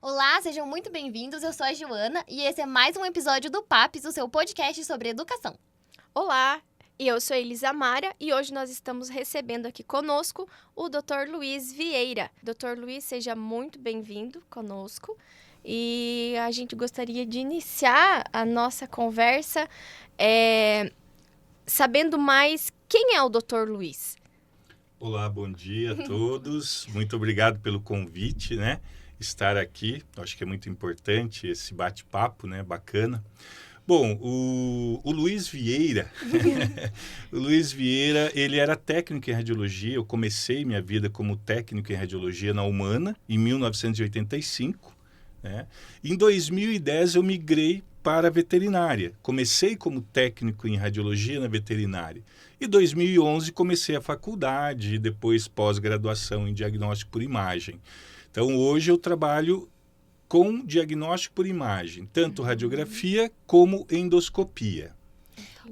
Olá, sejam muito bem-vindos. Eu sou a Joana e esse é mais um episódio do PAPS, o seu podcast sobre educação. Olá, e eu sou Elisa Mara e hoje nós estamos recebendo aqui conosco o Dr. Luiz Vieira. Dr. Luiz, seja muito bem-vindo conosco e a gente gostaria de iniciar a nossa conversa sabendo mais quem é o Dr. Luiz. Olá, bom dia a todos. Muito obrigado pelo convite, né? Estar aqui. Acho que é muito importante esse bate-papo, né? Bacana. Bom, o Luiz Vieira, o Luiz Vieira, ele era técnico em radiologia. Eu comecei minha vida como técnico em radiologia na Humana, em 1985. Né? Em 2010, eu migrei para a veterinária. Comecei como técnico em radiologia na veterinária. Em 2011, comecei a faculdade e depois pós-graduação em diagnóstico por imagem. Então, hoje eu trabalho com diagnóstico por imagem, tanto radiografia como endoscopia.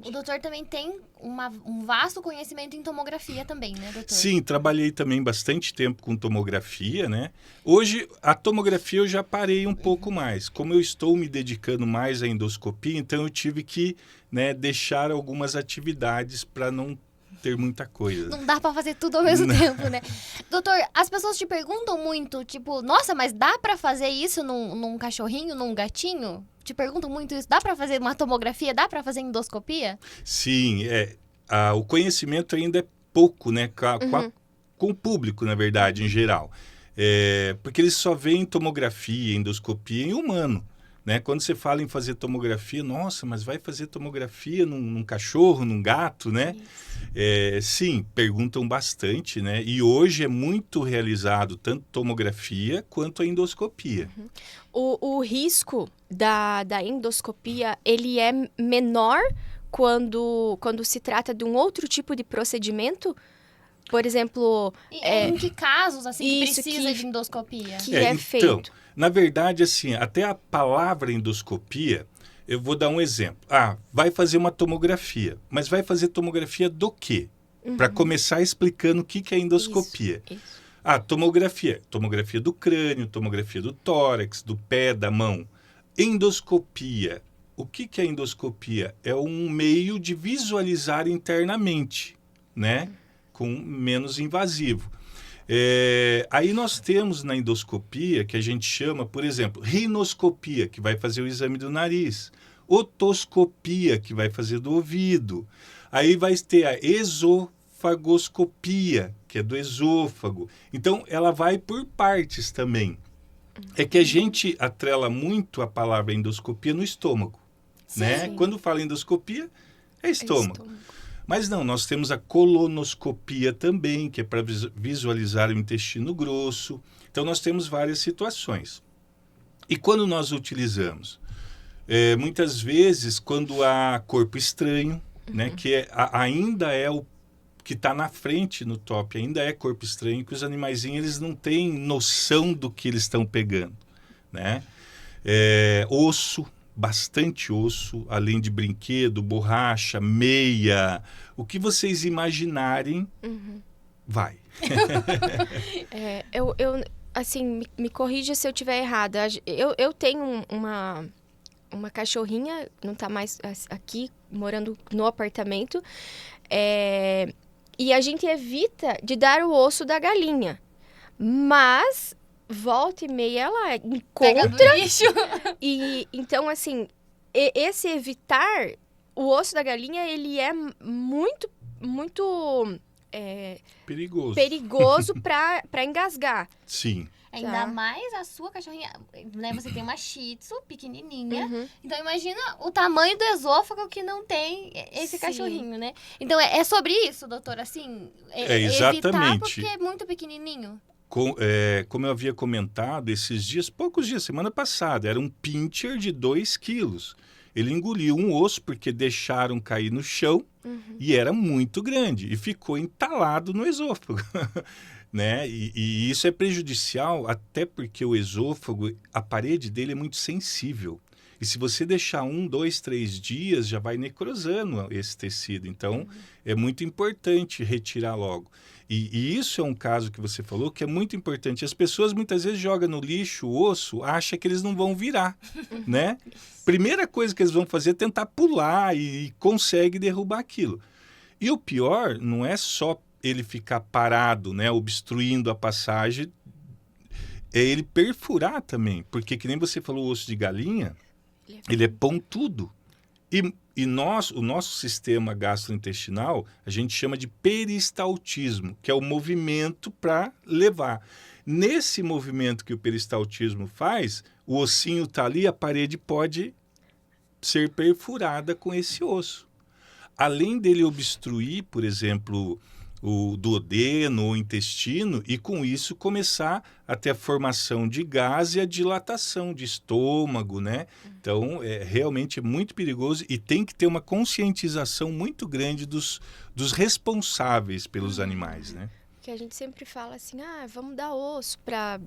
O doutor também tem um vasto conhecimento em tomografia também, né, doutor? Sim, trabalhei também bastante tempo com tomografia, né? Hoje, a tomografia eu já parei um pouco mais. Como eu estou me dedicando mais à endoscopia, então eu tive que, né, deixar algumas atividades para não ter muita coisa. Não dá pra fazer tudo ao mesmo tempo, né? Doutor, as pessoas te perguntam muito, tipo, nossa, mas dá pra fazer isso num cachorrinho, num gatinho? Te perguntam muito isso. Dá pra fazer uma tomografia? Dá pra fazer endoscopia? Sim, o conhecimento ainda é pouco, né? Com o público, na verdade, em geral. Porque eles só veem tomografia, endoscopia em humano. Né? Quando você fala em fazer tomografia, nossa, mas vai fazer tomografia num cachorro, num gato, né? Sim, perguntam bastante, né? E hoje é muito realizado tanto tomografia quanto a endoscopia. O risco da endoscopia, ele é menor quando se trata de um outro tipo de procedimento? Por exemplo... Em que casos, assim, que isso, precisa de endoscopia? Que é feito? Então, na verdade, assim, até a palavra endoscopia, eu vou dar um exemplo. Vai fazer uma tomografia, mas vai fazer tomografia do quê? Para começar explicando o que é endoscopia. Isso. Tomografia do crânio, tomografia do tórax, do pé, da mão. Endoscopia. O que é endoscopia? É um meio de visualizar internamente, né? Com menos invasivo. Aí nós temos na endoscopia, que a gente chama, por exemplo, rinoscopia, que vai fazer o exame do nariz, otoscopia, que vai fazer do ouvido. Aí vai ter a esofagoscopia, que é do esôfago. Então, ela vai por partes também. É que a gente atrela muito a palavra endoscopia no estômago, né? Quando fala endoscopia, é estômago. Mas não, nós temos a colonoscopia também, que é para visualizar o intestino grosso. Então, nós temos várias situações. E quando nós utilizamos? Muitas vezes, quando há corpo estranho, né, que ainda é o que está na frente no top, ainda é corpo estranho, que os animaizinhos eles não têm noção do que eles estão pegando. Né? Osso, bastante osso, além de brinquedo, borracha, meia, o que vocês imaginarem, vai. Eu assim, me corrija se eu estiver errada. Eu tenho uma cachorrinha, não está mais aqui, morando no apartamento, e a gente evita de dar o osso da galinha, mas... volta e meia ela encontra. Pega do lixo. E então, assim, esse evitar o osso da galinha, ele é muito, muito perigoso para engasgar. Sim. Ainda mais a sua cachorrinha, né? Você tem uma Shih Tzu pequenininha. Então, imagina o tamanho do esôfago que não tem esse cachorrinho, né? Então, é sobre isso, doutor? Assim, exatamente. Evitar porque é muito pequenininho. Como eu havia comentado, poucos dias, semana passada, era um pincher de 2 quilos. Ele engoliu um osso porque deixaram cair no chão e era muito grande e ficou entalado no esôfago. Né? E isso é prejudicial até porque o esôfago, a parede dele é muito sensível. E se você deixar 1, 2, 3 dias, já vai necrosando esse tecido. Então, é muito importante retirar logo. E isso é um caso que você falou que é muito importante. As pessoas muitas vezes jogam no lixo o osso, acham que eles não vão virar, né? Primeira coisa que eles vão fazer é tentar pular e consegue derrubar aquilo. E o pior não é só ele ficar parado, né, obstruindo a passagem, é ele perfurar também. Porque, que nem você falou, o osso de galinha, ele é pontudo. E o nosso sistema gastrointestinal, a gente chama de peristaltismo, que é o movimento para levar. Nesse movimento que o peristaltismo faz, o ossinho está ali, a parede pode ser perfurada com esse osso. Além dele obstruir, por exemplo, o duodeno ou o intestino, e com isso começar a ter a formação de gás e a dilatação de estômago, né? Então, realmente é muito perigoso e tem que ter uma conscientização muito grande dos responsáveis pelos animais, né? Que a gente sempre fala assim, vamos dar osso para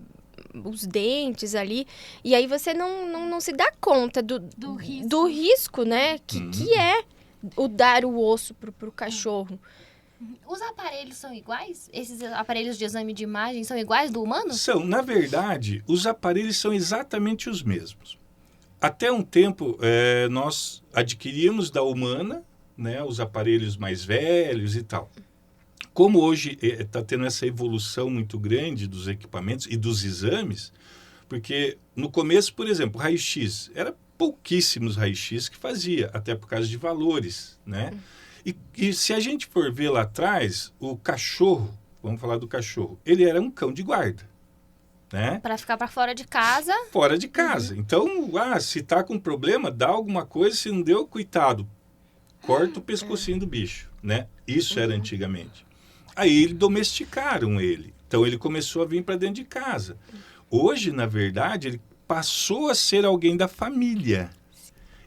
os dentes ali, e aí você não se dá conta do risco, né? Que é o dar o osso pro cachorro. Os aparelhos são iguais? Esses aparelhos de exame de imagem são iguais do humano? São. Na verdade, os aparelhos são exatamente os mesmos. Até um tempo, nós adquirimos da Humana, né, os aparelhos mais velhos e tal. Como hoje está tendo essa evolução muito grande dos equipamentos e dos exames, porque no começo, por exemplo, raio-x, era pouquíssimos raio-x que fazia, até por causa de valores, né? E se a gente for ver lá atrás, o cachorro, vamos falar do cachorro, ele era um cão de guarda, né? Para ficar para fora de casa. Fora de casa. Então, se tá com problema, dá alguma coisa, se não deu, coitado, corta o pescocinho do bicho, né? Isso era antigamente. Aí domesticaram ele. Então, ele começou a vir para dentro de casa. Hoje, na verdade, ele passou a ser alguém da família.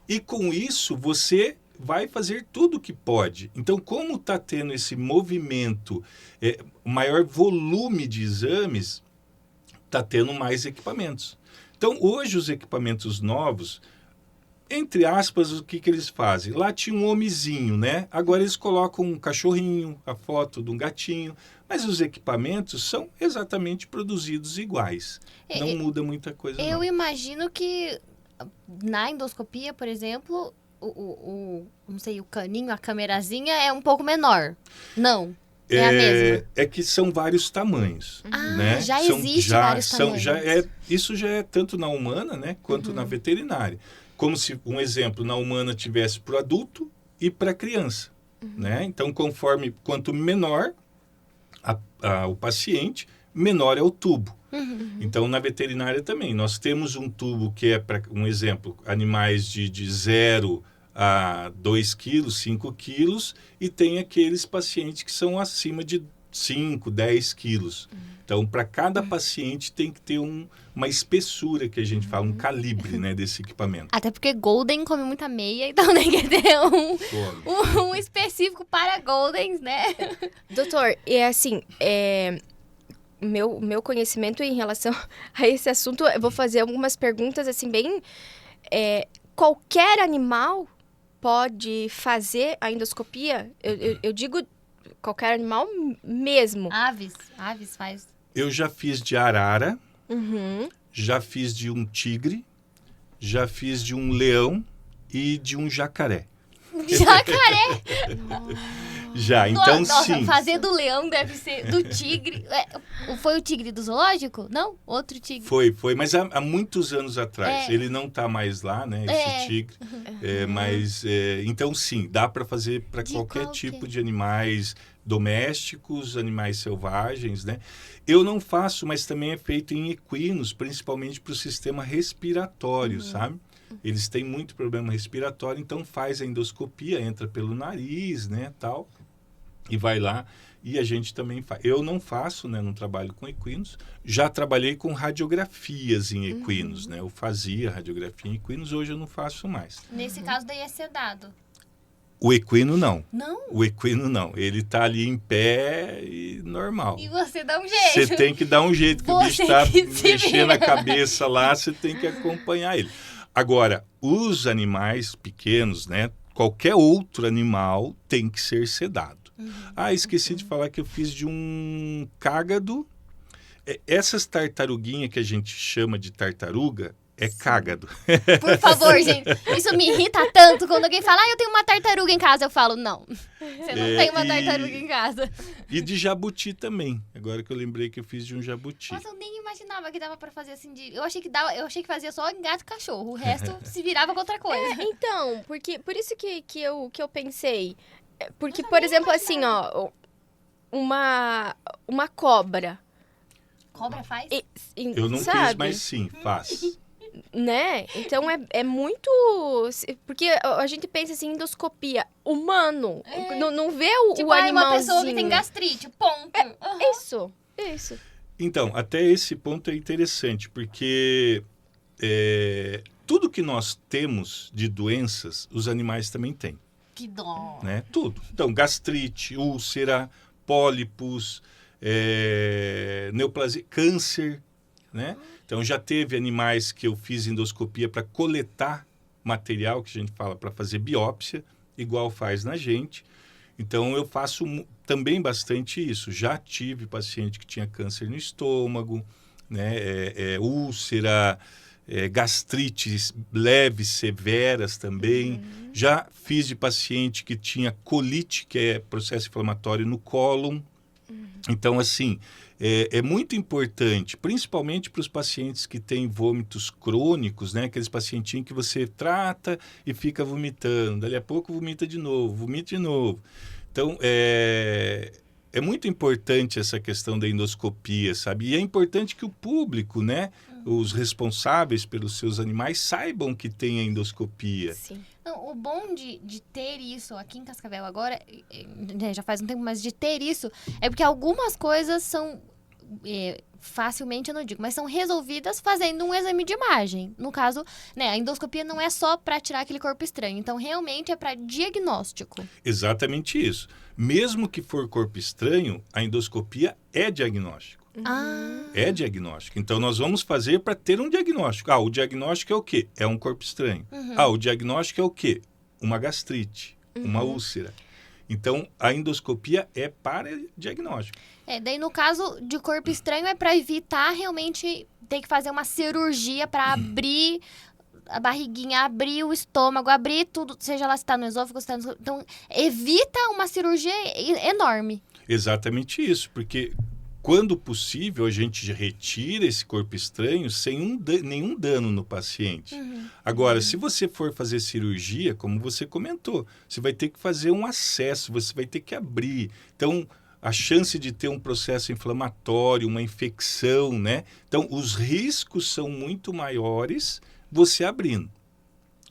E com isso, você vai fazer tudo o que pode. Então, como está tendo esse movimento, maior volume de exames, está tendo mais equipamentos. Então, hoje, os equipamentos novos, entre aspas, o que eles fazem? Lá tinha um homenzinho, né? Agora eles colocam um cachorrinho, a foto de um gatinho, mas os equipamentos são exatamente produzidos iguais. Não muda muita coisa, não. Eu imagino que na endoscopia, por exemplo, não sei, o caninho, a câmerazinha é um pouco menor. Não, é a mesma. É que são vários tamanhos. Né? Já existe vários tamanhos. Isso já é tanto na humana, né, quanto na veterinária. Como se, um exemplo, na humana tivesse para o adulto e para a criança. Né? Então, quanto menor o paciente, menor é o tubo. Então, na veterinária também, nós temos um tubo que é, para um exemplo, animais de 0 a 2 quilos, 5 quilos, e tem aqueles pacientes que são acima de 5, 10 quilos. Então, para cada paciente tem que ter uma espessura, que a gente fala, um calibre, né, desse equipamento. Até porque Golden come muita meia, então tem que ter um específico para Goldens, né? Doutor, meu conhecimento em relação a esse assunto, eu vou fazer algumas perguntas, assim, bem... qualquer animal pode fazer a endoscopia? Eu digo qualquer animal mesmo. Aves faz. Eu já fiz de arara, já fiz de um tigre, já fiz de um leão e de um jacaré. Jacaré? Já, então nossa, sim. Fazer do leão deve ser do tigre. Foi o tigre do zoológico? Não? Outro tigre. Foi, mas há muitos anos atrás. Ele não está mais lá, né, esse tigre. Então sim, dá para fazer para qualquer tipo de animais domésticos, animais selvagens, né? Eu não faço, mas também é feito em equinos, principalmente para o sistema respiratório, sabe? Eles têm muito problema respiratório, então faz a endoscopia, entra pelo nariz, né, tal, e vai lá, e a gente também faz. Eu não faço, né, não trabalho com equinos, já trabalhei com radiografias em equinos, né, eu fazia radiografia em equinos, hoje eu não faço mais. Nesse caso daí é sedado. O equino não. Não? O equino não. Ele tá ali em pé e normal. E você dá um jeito. Você tem que dar um jeito, que o bicho tá mexendo a cabeça lá, você tem que acompanhar ele. Agora, os animais pequenos, né? Qualquer outro animal tem que ser sedado. Esqueci de falar que eu fiz de um cágado. Essas tartaruguinhas que a gente chama de tartaruga é cágado. Por favor, gente. Isso me irrita tanto quando alguém fala, eu tenho uma tartaruga em casa. Eu falo, não. Você não tem uma tartaruga em casa. E de jabuti também. Agora que eu lembrei que eu fiz de um jabuti. Nossa, eu nem imaginava que dava pra fazer assim de... Eu achei que fazia só em gato e cachorro. O resto se virava com outra coisa. Então, por isso que eu pensei. Porque, por exemplo, assim, ó, uma cobra. Cobra faz? Eu não sabe? fiz, mas sim, faz. Né? Então é muito... Porque a gente pensa assim, endoscopia, humano. Não vê o animalzinho. Uma pessoa que tem gastrite, ponto. Isso. Então, até esse ponto é interessante, porque tudo que nós temos de doenças, os animais também têm. Que dó. Né? Tudo. Então, gastrite, úlcera, pólipos, neoplasia, câncer, né? Então, já teve animais que eu fiz endoscopia para coletar material, que a gente fala para fazer biópsia, igual faz na gente. Então, eu faço também bastante isso. Já tive paciente que tinha câncer no estômago, né? Úlcera, gastrites leves, severas também. Já fiz de paciente que tinha colite, que é processo inflamatório no cólon. Então, assim, é muito importante, principalmente para os pacientes que têm vômitos crônicos, né? Aqueles pacientinhos que você trata e fica vomitando. Dali a pouco vomita de novo. Então, é muito importante essa questão da endoscopia, sabe? E é importante que o público, né? Os responsáveis pelos seus animais saibam que tem a endoscopia. Sim. Não, o bom de ter isso aqui em Cascavel agora, já faz um tempo, mas de ter isso, é porque algumas coisas são, facilmente eu não digo, mas são resolvidas fazendo um exame de imagem. No caso, né, a endoscopia não é só para tirar aquele corpo estranho, então realmente é para diagnóstico. Exatamente isso. Mesmo que for corpo estranho, a endoscopia é diagnóstico. É diagnóstico. Então, nós vamos fazer para ter um diagnóstico. O diagnóstico é o quê? É um corpo estranho. O diagnóstico é o quê? Uma gastrite, uma úlcera. Então, a endoscopia é para diagnóstico. Daí no caso de corpo estranho é para evitar realmente ter que fazer uma cirurgia para abrir a barriguinha, abrir o estômago, abrir tudo, seja lá se está no esôfago, se está no... Então, evita uma cirurgia enorme. Exatamente isso, porque quando possível a gente retira esse corpo estranho sem nenhum dano no paciente. Agora, se você for fazer cirurgia, como você comentou, você vai ter que fazer um acesso, você vai ter que abrir. Então, a chance de ter um processo inflamatório, uma infecção, né? Então, os riscos são muito maiores você abrindo.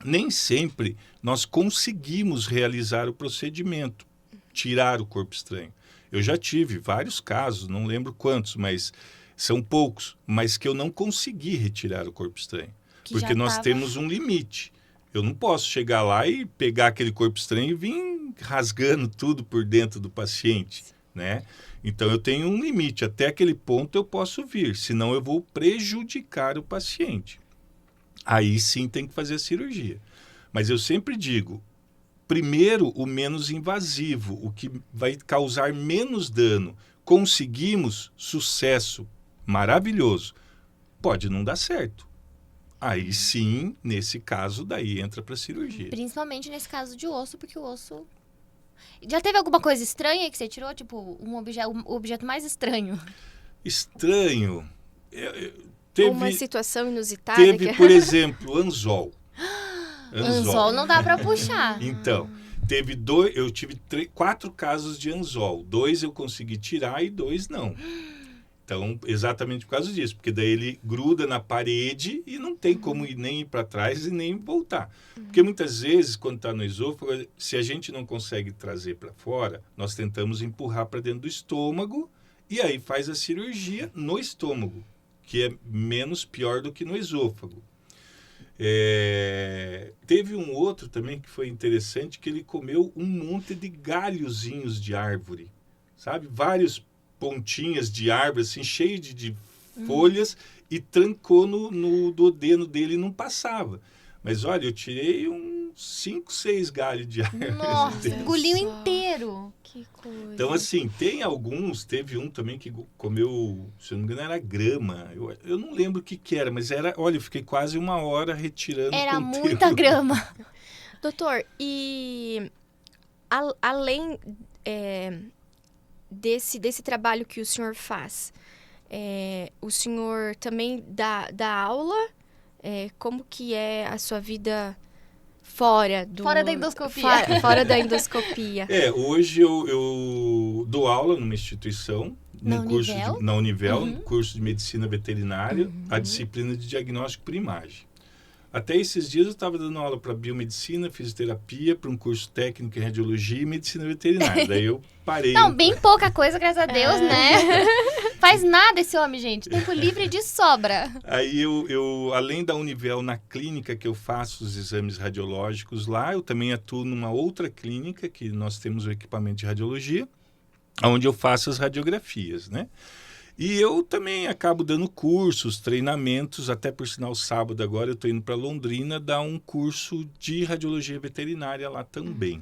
Nem sempre nós conseguimos realizar o procedimento, tirar o corpo estranho. Eu já tive vários casos, não lembro quantos, mas são poucos, mas que eu não consegui retirar o corpo estranho. Porque nós temos um limite. Eu não posso chegar lá e pegar aquele corpo estranho e vir rasgando tudo por dentro do paciente, né? Então, eu tenho um limite. Até aquele ponto eu posso vir, senão eu vou prejudicar o paciente. Aí sim tem que fazer a cirurgia. Mas eu sempre digo, primeiro o menos invasivo, o que vai causar menos dano. Conseguimos sucesso maravilhoso. Pode não dar certo. Aí sim, nesse caso, daí entra para cirurgia. Principalmente nesse caso de osso, porque o osso... Já teve alguma coisa estranha que você tirou? Tipo, o objeto mais estranho? Estranho? Uma situação inusitada? Teve, por exemplo, anzol. Anzol não dá para puxar. Então, eu tive 4 casos de anzol. 2 eu consegui tirar e 2 não. Então, exatamente por causa disso. Porque daí ele gruda na parede e não tem como nem ir para trás e nem voltar. Porque muitas vezes, quando está no esôfago, se a gente não consegue trazer para fora, nós tentamos empurrar para dentro do estômago e aí faz a cirurgia no estômago, que é menos pior do que no esôfago. Teve um outro também que foi interessante, que ele comeu um monte de galhozinhos de árvore, sabe? Vários pontinhas de árvore, assim, cheio de folhas, e trancou no duodeno dele e não passava. Mas olha, eu tirei uns 5, 6 galhos de ar. Nossa, engoliu Só. inteiro. Que coisa. Então, assim, tem alguns, teve um também que comeu, se eu não me engano, era grama. Eu não lembro o que era, mas era, olha, eu fiquei quase 1 hora retirando Era com o muita tempo. grama. Doutor, e além desse trabalho que o senhor faz, o senhor também dá aula? Como que é a sua vida fora Fora da endoscopia. Fora da endoscopia. Hoje eu dou aula numa instituição, Na curso Univel? na Univel, Uhum. no curso de medicina veterinária, a disciplina de diagnóstico por imagem. Até esses dias eu estava dando aula para biomedicina, fisioterapia, para um curso técnico em radiologia e medicina veterinária. Daí eu parei. Não, bem pouca coisa, graças a Deus, né? Faz nada esse homem, gente. Tempo livre de sobra. Aí eu, além da Univel, na clínica que eu faço os exames radiológicos lá, eu também atuo numa outra clínica que nós temos o equipamento de radiologia, onde eu faço as radiografias, né? E eu também acabo dando cursos, treinamentos, até por sinal sábado agora eu estou indo para Londrina dar um curso de radiologia veterinária lá também.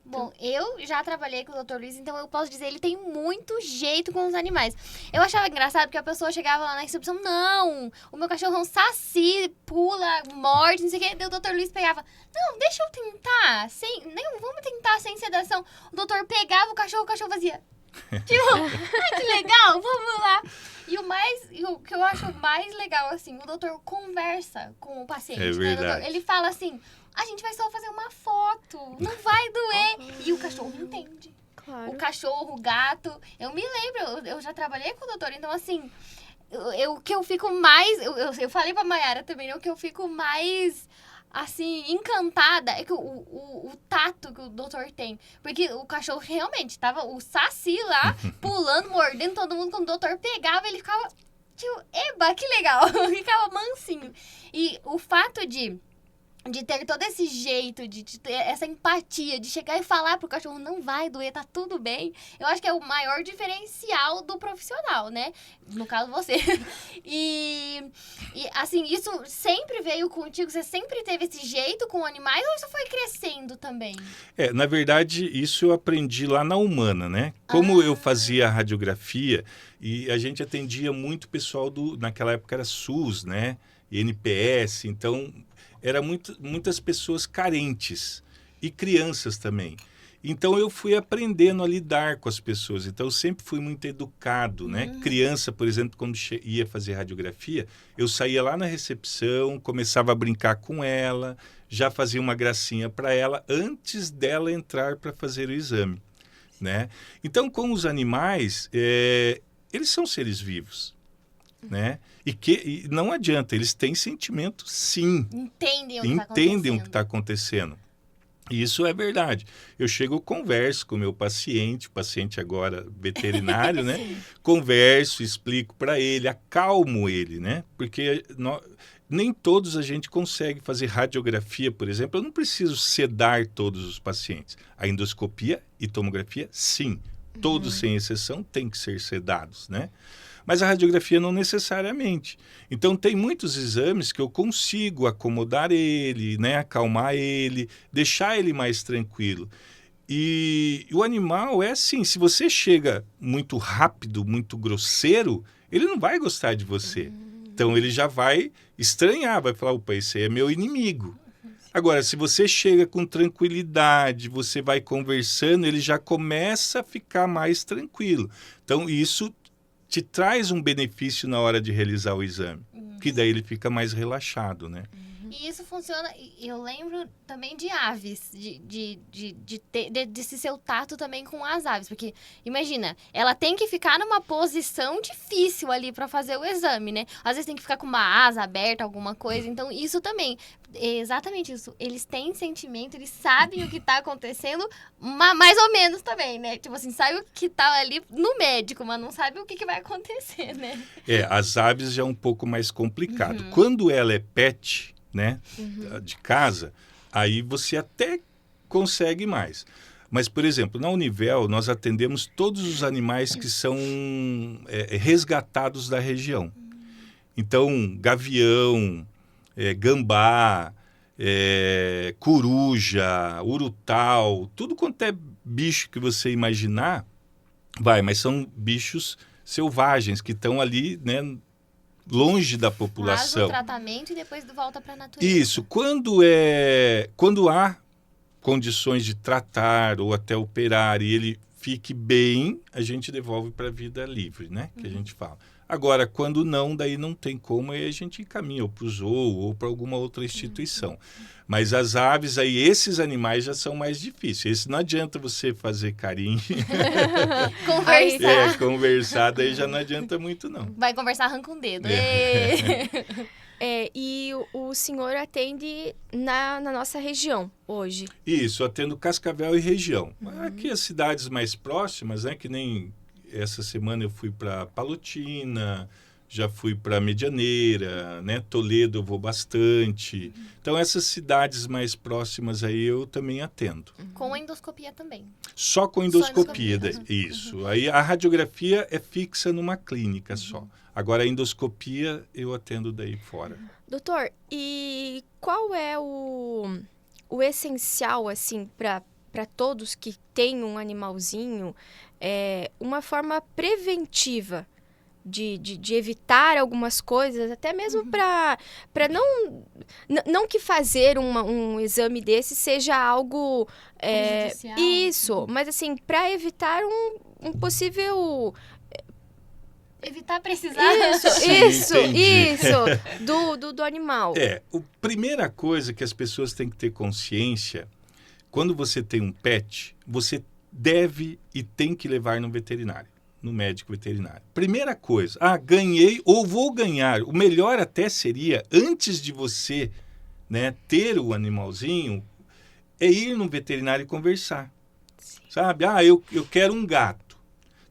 Bom, eu já trabalhei com o Dr. Luiz, então eu posso dizer, ele tem muito jeito com os animais. Eu achava engraçado porque a pessoa chegava lá na recepção, não, o meu cachorro é um saci, pula, morde, não sei o quê. Daí o Dr. Luiz pegava, não, deixa eu tentar, não, vamos tentar sem sedação. O doutor pegava o cachorro fazia, tipo, que legal, vamos lá. E o que eu acho mais legal, assim, o doutor conversa com o paciente. É né, verdade. doutor? Ele fala assim, a gente vai só fazer uma foto, não vai doer. E o cachorro entende. Claro. O cachorro, o gato. Eu me lembro, eu já trabalhei com o doutor, então assim, o que eu fico mais. Eu falei pra Mayara também, né? O que eu fico mais. Assim, encantada é que o tato que o doutor tem. Porque o cachorro realmente tava o saci lá, pulando, mordendo todo mundo. Quando o doutor pegava, ele ficava, tipo, eba, que legal. Ficava mansinho. E o fato de ter todo esse jeito, de ter essa empatia, de chegar e falar pro cachorro, não vai doer, tá tudo bem. Eu acho que é o maior diferencial do profissional, né? No caso, você. E assim, isso sempre veio contigo? Você sempre teve esse jeito com animais ou isso foi crescendo também? Na verdade, isso eu aprendi lá na Humana, né? Como eu fazia a radiografia e a gente atendia muito pessoal naquela época era SUS, né? E NPS, então eram muitas pessoas carentes e crianças também. Então eu fui aprendendo a lidar com as pessoas. Então eu sempre fui muito educado, né? Criança, por exemplo, quando ia fazer radiografia, eu saía lá na recepção, começava a brincar com ela, já fazia uma gracinha para ela antes dela entrar para fazer o exame, né? Então com os animais, eles são seres vivos, né? E não adianta, eles têm sentimento, sim. Entendem O que está acontecendo. E isso é verdade. Eu converso com o meu paciente, o paciente agora veterinário, né? Converso, explico para ele, acalmo ele, né? Porque nem todos a gente consegue fazer radiografia, por exemplo. Eu não preciso sedar todos os pacientes. A endoscopia e tomografia, sim. Todos, sem exceção, têm que ser sedados, né? Mas a radiografia não necessariamente. Então, tem muitos exames que eu consigo acomodar ele, né, acalmar ele, deixar ele mais tranquilo. E o animal é assim, se você chega muito rápido, muito grosseiro, ele não vai gostar de você. Então, ele já vai estranhar, vai falar, opa, esse aí é meu inimigo. Agora, se você chega com tranquilidade, você vai conversando, ele já começa a ficar mais tranquilo. Então, isso te traz um benefício na hora de realizar o exame, que daí ele fica mais relaxado, né? E isso funciona, eu lembro também de aves, desse seu tato também com as aves, porque imagina, ela tem que ficar numa posição difícil ali para fazer o exame, né? Às vezes tem que ficar com uma asa aberta, alguma coisa, então isso também, exatamente isso, eles têm sentimento, eles sabem o que tá acontecendo, mais ou menos também, né? Tipo assim, sabe o que tá ali no médico, mas não sabe o que vai acontecer, né? As aves já é um pouco mais complicado. Quando ela é pet, né, de casa, aí você até consegue mais. Mas, por exemplo, na Univel, nós atendemos todos os animais que são resgatados da região. Então, gavião, gambá, coruja, urutau, tudo quanto é bicho que você imaginar, mas são bichos selvagens que estão ali, né, longe da população. Faz o tratamento e depois volta para a natureza. Isso. Quando há condições de tratar ou até operar e ele fique bem, a gente devolve para a vida livre, né? Que a gente fala. Agora, quando não, daí não tem como, aí a gente encaminha para o zoo ou para alguma outra instituição. Mas as aves, aí esses animais já são mais difíceis. Esse não adianta você fazer carinho. Conversar. Conversar, daí já não adianta muito, não. Vai conversar, arranca um dedo. E o senhor atende na nossa região hoje? Isso, atendo Cascavel e região. Aqui as cidades mais próximas, né, que nem essa semana eu fui para Palotina, já fui para Medianeira, né, Toledo eu vou bastante. Então essas cidades mais próximas aí eu também atendo. Com endoscopia também? Só com endoscopia. Isso. Aí a radiografia é fixa numa clínica só. Agora a endoscopia eu atendo daí fora. Doutor, e qual é o essencial, assim, para todos que têm um animalzinho, uma forma preventiva de evitar algumas coisas, até mesmo para não que fazer um exame desse seja algo... isso, mas assim, para evitar um possível... Evitar precisar. Isso do animal. A primeira coisa que as pessoas têm que ter consciência, quando você tem um pet, você deve e tem que levar no veterinário, no médico veterinário. Primeira coisa, ganhei ou vou ganhar. O melhor até seria, antes de você, né, ter o animalzinho, ir no veterinário e conversar. Sim. Sabe? Eu quero um gato.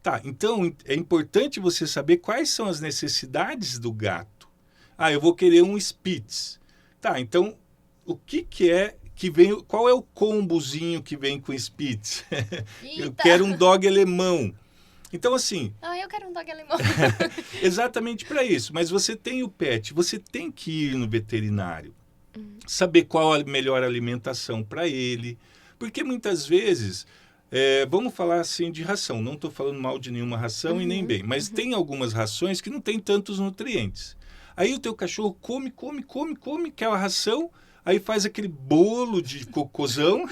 Tá, então é importante você saber quais são as necessidades do gato. Eu vou querer um Spitz. Tá, então o que é que vem, qual é o combozinho que vem com Spitz? Eu quero um dog alemão. Então assim... eu quero um dog alemão. Exatamente para isso. Mas você tem o pet, você tem que ir no veterinário. Saber qual a melhor alimentação para ele. Porque muitas vezes... vamos falar assim de ração. Não estou falando mal de nenhuma ração e nem bem. Mas tem algumas rações que não tem tantos nutrientes. Aí o teu cachorro come aquela ração, aí faz aquele bolo de cocôzão.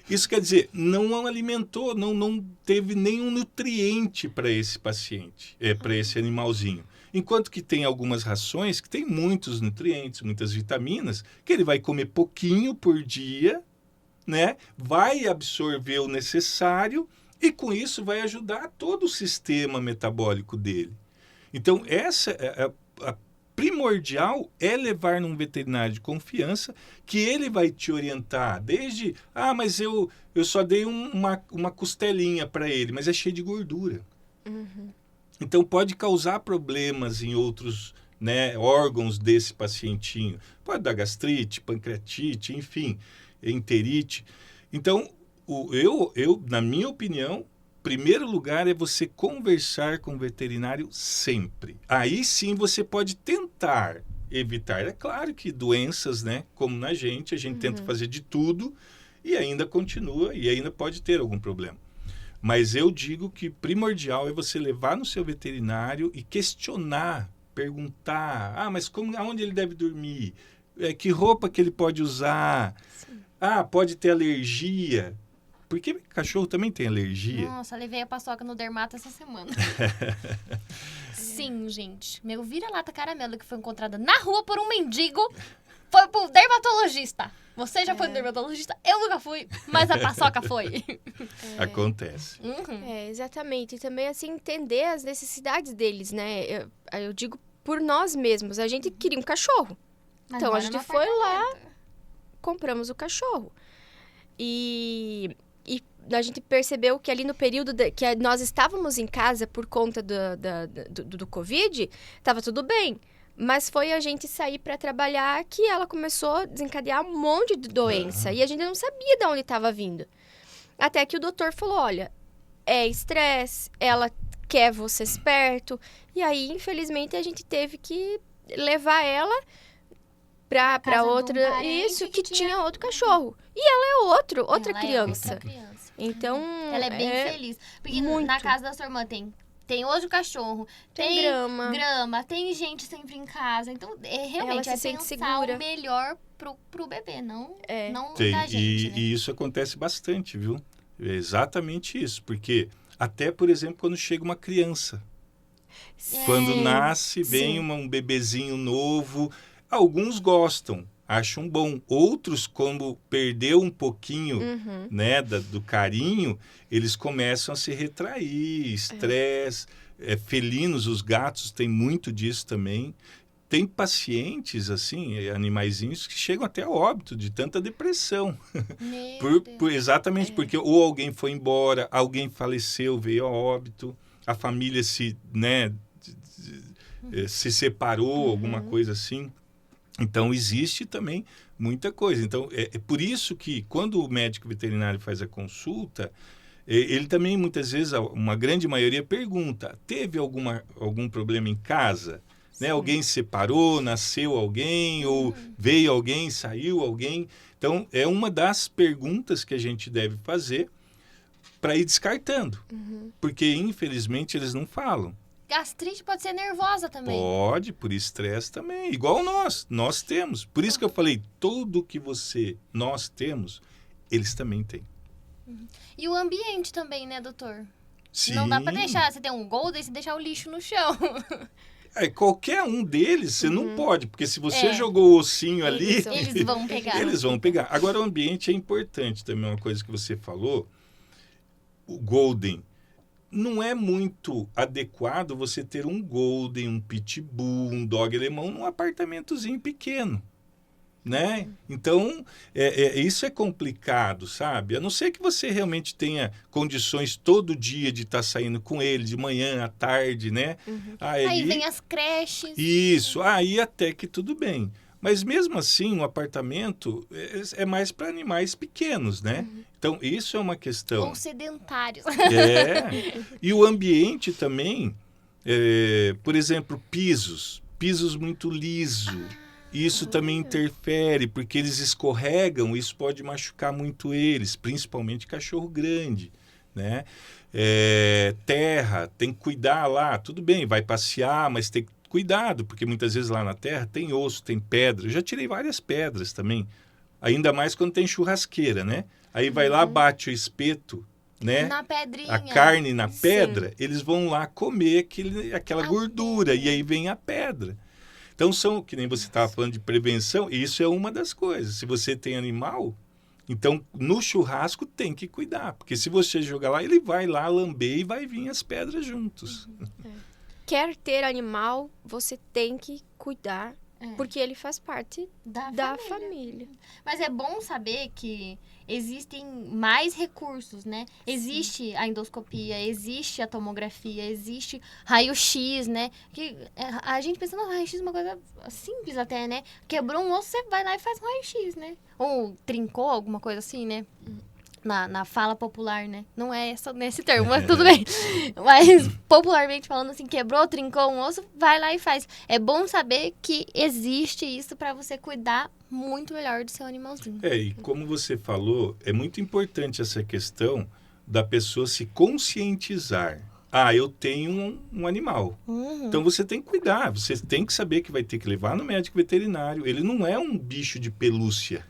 Isso quer dizer, não alimentou, não teve nenhum nutriente para esse paciente, para esse animalzinho. Enquanto que tem algumas rações que tem muitos nutrientes, muitas vitaminas, que ele vai comer pouquinho por dia, né? Vai absorver o necessário e com isso vai ajudar todo o sistema metabólico dele. Então, essa a primordial é levar num veterinário de confiança que ele vai te orientar desde, mas eu só dei uma costelinha para ele, mas é cheio de gordura. Então, pode causar problemas em outros, né, órgãos desse pacientinho. Pode dar gastrite, pancreatite, enfim... enterite. Então, eu, na minha opinião, primeiro lugar é você conversar com o veterinário sempre. Aí sim você pode tentar evitar. É claro que doenças, né, como na gente, a gente tenta fazer de tudo e ainda continua e ainda pode ter algum problema. Mas eu digo que primordial é você levar no seu veterinário e questionar, perguntar, mas aonde ele deve dormir? Que roupa que ele pode usar? Sim. Pode ter alergia. Porque cachorro também tem alergia. Nossa, levei a paçoca no dermato essa semana. Sim, gente. Meu vira-lata caramelo que foi encontrada na rua por um mendigo foi pro dermatologista. Você já foi no dermatologista? Eu nunca fui, mas a paçoca foi. Acontece. Exatamente. E também, assim, entender as necessidades deles, né? Eu digo por nós mesmos. A gente queria um cachorro. Mas então, a gente foi lá, compramos o cachorro. E a gente percebeu que ali no período que nós estávamos em casa por conta do Covid, estava tudo bem. Mas foi a gente sair para trabalhar que ela começou a desencadear um monte de doença. E a gente não sabia de onde estava vindo. Até que o doutor falou, olha, é estresse, ela quer vocês perto. E aí, infelizmente, a gente teve que levar ela pra Casa de um outra. parente Isso, que que tinha tinha outro cachorro. E ela é outra Ela é criança. outra criança. Então. Ela é bem feliz. Porque muito. na casa da sua irmã tem outro cachorro, Tem grama. tem gente sempre em casa. Então, realmente, Ela se é sente pensar segura. o melhor pro bebê, não Tem, da gente, né? e isso acontece bastante, viu? É exatamente isso, porque até, por exemplo, quando chega uma criança, quando nasce, vem sim. um bebezinho novo, alguns gostam, acham bom, outros, como perdeu um pouquinho, né, do carinho, eles começam a se retrair, estresse, felinos, os gatos têm muito disso também. Tem pacientes, assim, animaizinhos, que chegam até a óbito de tanta depressão. Exatamente porque ou alguém foi embora, alguém faleceu, veio a óbito, a família se separou, alguma coisa assim. Então, existe também muita coisa. Então, é por isso que, quando o médico veterinário faz a consulta, ele também, muitas vezes, uma grande maioria pergunta, teve algum problema em casa? Né? Alguém se separou, nasceu alguém, ou veio alguém, saiu alguém. Então, é uma das perguntas que a gente deve fazer para ir descartando. Porque, infelizmente, eles não falam. Gastrite pode ser nervosa também. Pode, por estresse também. Igual nós temos. Por isso que eu falei, tudo que nós temos, eles também têm. E o ambiente também, né, doutor? Sim. Não dá para deixar, você tem um golden, você deixar o lixo no chão. Qualquer um deles, você não pode, porque se você jogou o ossinho ali... Eles vão pegar. Eles vão pegar. Agora, o ambiente é importante também, uma coisa que você falou, o golden. Não é muito adequado você ter um golden, um pitbull, um dog alemão num apartamentozinho pequeno, né? Então, isso é complicado, sabe? A não ser que você realmente tenha condições todo dia de estar saindo com ele, de manhã, à tarde, né? Aí vem as creches. Isso, aí até que tudo bem. Mas mesmo assim, um apartamento é mais para animais pequenos, né? Então, isso é uma questão. Ou sedentários. E o ambiente também, por exemplo, pisos muito liso. Isso também interfere, porque eles escorregam, isso pode machucar muito eles, principalmente cachorro grande, né? Terra, tem que cuidar lá, tudo bem, vai passear, mas tem cuidado, porque muitas vezes lá na terra tem osso, tem pedra. Eu já tirei várias pedras também, ainda mais quando tem churrasqueira, né? Aí vai lá, bate o espeto, né? Na pedrinha. A carne na pedra, eles vão lá comer aquela gordura, e aí vem a pedra. Então, que nem você estava falando de prevenção, isso é uma das coisas. Se você tem animal, então no churrasco tem que cuidar, porque se você jogar lá, ele vai lá lamber e vai vir as pedras juntos. Quer ter animal, você tem que cuidar, porque ele faz parte da família. Mas é bom saber que existem mais recursos, né? Existe a endoscopia, existe a tomografia, existe raio-x, né? Que a gente pensa, no raio-x é uma coisa simples até, né? Quebrou um osso, você vai lá e faz um raio-x, né? Ou trincou, alguma coisa assim, né? Na fala popular, né? Não é nesse termo, mas tudo bem. Mas, popularmente falando assim, quebrou, trincou um osso, vai lá e faz. É bom saber que existe isso para você cuidar muito melhor do seu animalzinho. E como você falou, é muito importante essa questão da pessoa se conscientizar. Eu tenho um animal. Então, você tem que cuidar. Você tem que saber que vai ter que levar no médico veterinário. Ele não é um bicho de pelúcia.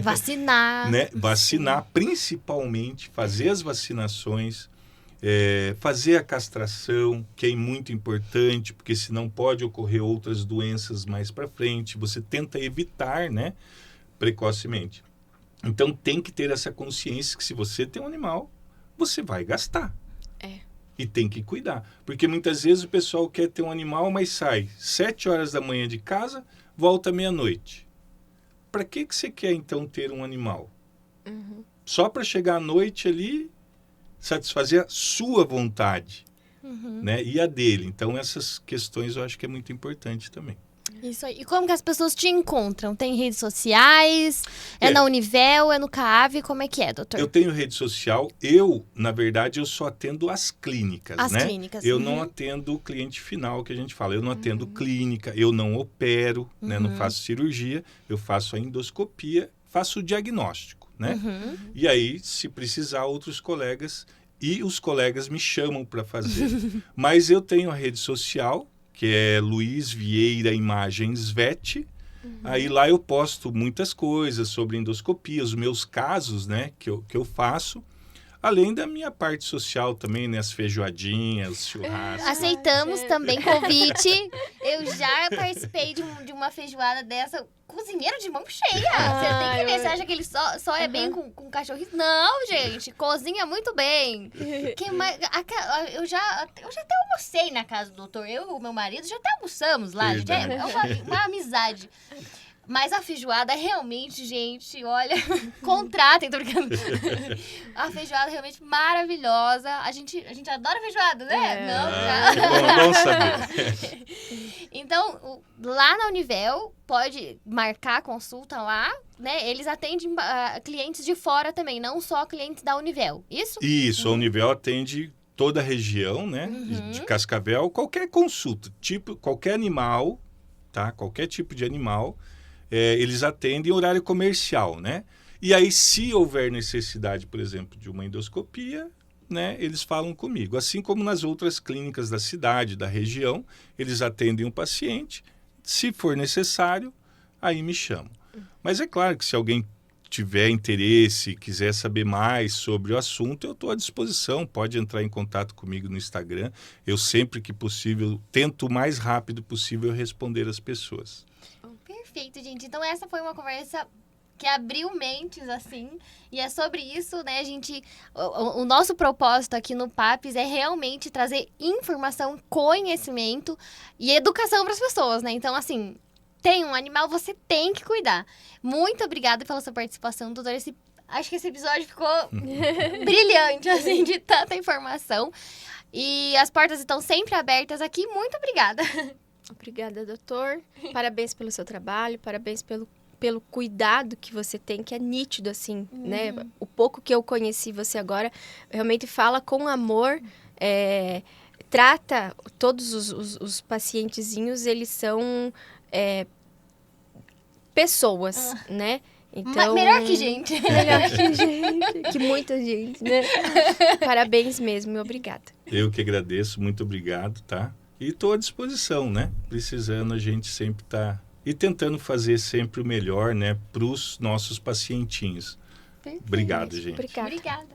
Vacinar. Né? Vacinar, principalmente, fazer as vacinações, fazer a castração, que é muito importante, porque senão pode ocorrer outras doenças mais para frente. Você tenta evitar, né, precocemente. Então, tem que ter essa consciência que se você tem um animal, você vai gastar. E tem que cuidar. Porque muitas vezes o pessoal quer ter um animal, mas sai 7 horas da manhã de casa, volta meia-noite. Para que você quer, então, ter um animal? Só para chegar à noite ali, satisfazer a sua vontade, né? E a dele. Então, essas questões eu acho que é muito importante também. Isso aí. E como que as pessoas te encontram? Tem redes sociais? É na Univel? É no CAAV? Como é que é, doutor? Eu tenho rede social. Na verdade, eu só atendo as clínicas, As né? clínicas. Eu não atendo o cliente final, que a gente fala. Eu não atendo clínica, eu não opero, né? Não faço cirurgia, eu faço a endoscopia, faço o diagnóstico, né? E aí, se precisar, outros colegas... E os colegas me chamam para fazer. Mas eu tenho a rede social, que é Luiz Vieira Imagens VET. Aí lá eu posto muitas coisas sobre endoscopia, os meus casos, né, que eu faço. Além da minha parte social também, né, as feijoadinhas, os churrascos. Aceitamos também convite. Eu já participei de uma feijoada dessa. Cozinheiro de mão cheia. Você tem que ver. Você acha que ele só é bem com cachorrinho? Não, gente. Cozinha muito bem. Eu já até almocei na casa do doutor. Eu e o meu marido já até almoçamos lá. A gente é uma amizade. Mas a feijoada realmente, gente, olha, contratem, tô brincando. A feijoada realmente maravilhosa. A gente adora feijoada, né? Bom saber. Então, lá na Univel, pode marcar consulta lá, né? Eles atendem clientes de fora também, não só clientes da Univel, isso? Isso, a Univel atende toda a região, né? De Cascavel, qualquer consulta, qualquer animal, tá? Qualquer tipo de animal. Eles atendem horário comercial, né? E aí, se houver necessidade, por exemplo, de uma endoscopia, né, eles falam comigo. Assim como nas outras clínicas da cidade, da região, eles atendem o paciente. Se for necessário, aí me chamam. Mas é claro que se alguém tiver interesse, quiser saber mais sobre o assunto, eu estou à disposição. Pode entrar em contato comigo no Instagram. Eu, sempre que possível, tento o mais rápido possível responder as pessoas. Perfeito, gente. Então, essa foi uma conversa que abriu mentes, assim, e é sobre isso, né, o nosso propósito aqui no PAPS é realmente trazer informação, conhecimento e educação para as pessoas, né, então, assim, tem um animal, você tem que cuidar. Muito obrigada pela sua participação, doutor, acho que esse episódio ficou brilhante, assim, de tanta informação, e as portas estão sempre abertas aqui, muito obrigada. Obrigada, doutor. Parabéns pelo seu trabalho, parabéns pelo cuidado que você tem, que é nítido, assim, né? O pouco que eu conheci você agora, realmente fala com amor, trata todos os pacientezinhos, eles são pessoas, né? Então, melhor que gente. Melhor que gente, que muita gente, né? Parabéns mesmo e obrigada. Eu que agradeço, muito obrigado, tá? E estou à disposição, né? Precisando, a gente sempre tá e tentando fazer sempre o melhor, né? Para os nossos pacientinhos. Perfeito. Obrigado, gente. Obrigada. Obrigada.